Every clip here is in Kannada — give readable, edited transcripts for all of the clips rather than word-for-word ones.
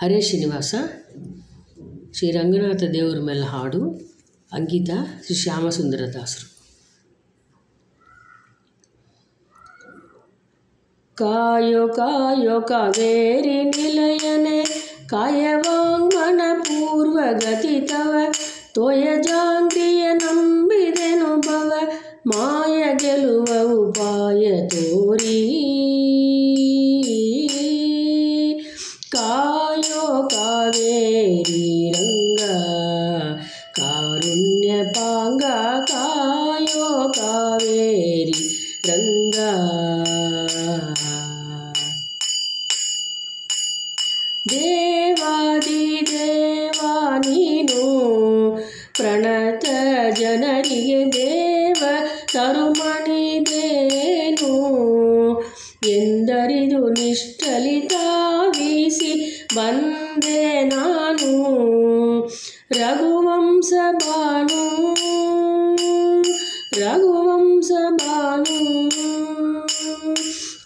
ಹರೇ ಶ್ರೀನಿವಾಸ ಶ್ರೀ ರಂಗನಾಥ ದೇವರ ಮೇಲೆ ಹಾಡು. ಅಂಕಿತ ಶ್ರೀ ಶ್ಯಾಮಸುಂದರ ದಾಸರು. ಕಾಯೋ ಕಾಯೋ ಕಾವೇರಿ ನಿಲಯನೆ ಕಾಯವಾಂಗ್ಮನ ಪೂರ್ವಗತಿ ತವ ತೋಯ ಜಾಂತಿಯ ನಂಬಿದೆನು ಭವ ಮಾಯ ಗೆಲುವ ಉಪಾಯ ತೋರಿ. ಕಾಯೋ ಕಾವೇರಿ ರಂಗ ಕಾರುಣ್ಯ ಪಾಂಗ ಕಾಯೋ ಕಾವೇರಿ ರಂಗ. ದೇವಾದಿ ದೇವಾ ನೀನು ಪ್ರಣತ ಜನರಿಗೆ ದೇವ ತರುಮಣಿದೇನು ಎಂದರಿದು ನಿಷ್ಠಲಿತಾವಿಸಿ ಬಂದೆ ನಾನು. ರಘುವಂಶ ಭಾನು ರಘುವಂಶ ಭಾನು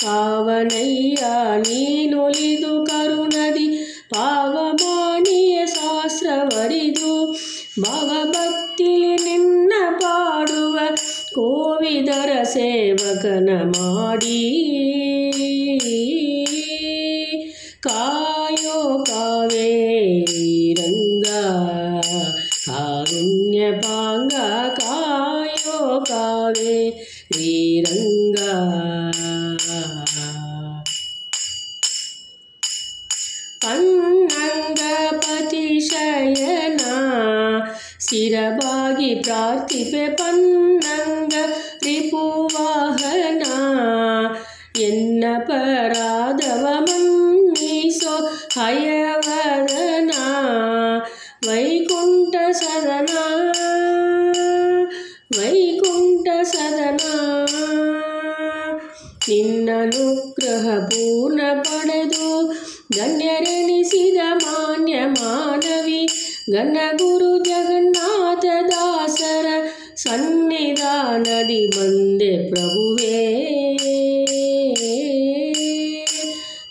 ಪಾವನಯ್ಯ ನೀನೊಲಿದು ಕರುಣದಿ ಪಾವಮಾಣಿಯ ಶಾಸ್ತ್ರವರಿದು ಭವಭಕ್ತಿಲಿ ನಿನ್ನ ಪಾಡುವ ಕೋವಿದರ ಸೇವಕನ ಮಾಡಿ. ಕಾಯೋ ಕಾವೇರಿ ರಂಗ ಕಾರುಣ್ಯ ಪಾಂಗ ಕಾಯೋ ಕಾವೇರಿ ರಂಗ. ಪನ್ನಂಗಪತಿ ಶಯನ ಶಿರಬಾಗಿ ಪ್ರಾರ್ಥಿಪೆ ಪನ್ನಂಗ ರಿಪುವಾಹನ ಎನ್ನ ಪರಾಧವ ಮನ್ನಿಸೋ ಹಯವದನ ವೈಕುಂಠ ಸದನ ವೈಕುಂಠ ಸದನ. ನಿನ್ನನುಗ್ರಹ ಪೂರ್ಣ ಪಡೆದು ಧನ್ಯರೆನಿಸಿದ ಮಾನ್ಯ ಮಾನವಿ ಘನ ಗುರು ಜಗನ್ನಾಥ ದಾಸರ ಸನ್ನಿಧಾನದಿ ಬಂದೆ ಪ್ರಭುವೇ.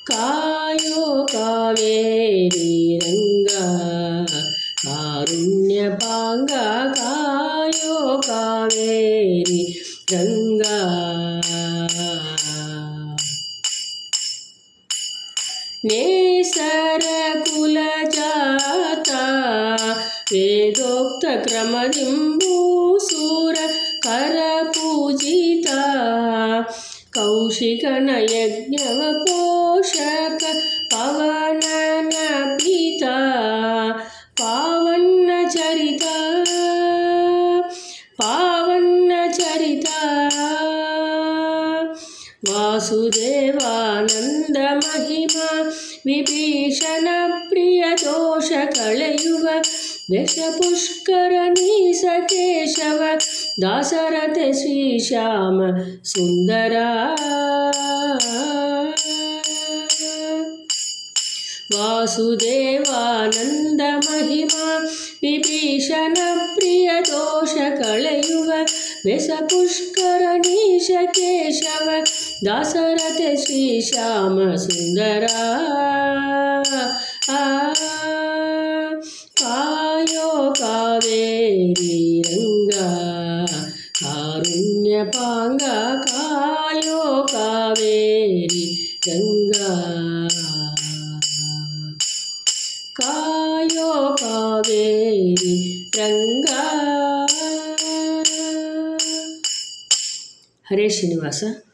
ಕಾಯೋ ಕಾವೇರಿ ರಂಗ ಕಾರುಣ್ಯ ಪಾಂಗ ಕಾಯೋ ಕಾವೇರಿ ರಂಗ. ನೇಸರ ಕುಲ ಜಾತ ವೇದೋಕ್ತ ಕ್ರಮದಿಂಬೂಸೂರ ಕರ ಪೂಜಿತ ಕೌಶಿಕನ ಯಜ್ಞವ ಪೋಷಕ ಪವನನ ಪಿತ ಪಾವನ ಚರಿತ ಪಾವನ ಚರಿತ. ವಾಸುದೇವಾನಂದ ಮಹಿಮಾ ವಿಭೀಷಣ ಪ್ರಿಯ ದೋಷ ಕಳೆಯುವ ದಶ ಪುಷ್ಕರ ನೀಸ ಕೇಶವ ದಾಸರಥ ಶ್ರೀಶ್ಯಾಮ ಸುಂದರ. ವಾಸುದೇವಾನಂದ ಮಹಿಮಾ ವಿಭೀಷಣ ಪ್ರಿಯ ದೋಷ ಕಳೆಯುವ ದಶ ಪುಷ್ಕರ ನೀಶ ಕೇಶವ ದಾಸರಥ ಶ್ರೀಶ್ಯಾಮ ಸುಂದರ. ಕಾಯೋ ಕಾವೇರಿ ರಂಗ ಕಾರುಣ್ಯ ಪಾಂಗ ಕಾಯೋ ಕಾವೇರಿ ರಂಗ. ಕಾಯೋ ಕಾವೇರಿ ರಂಗ. ಹರೇ ಶ್ರೀನಿವಾಸ.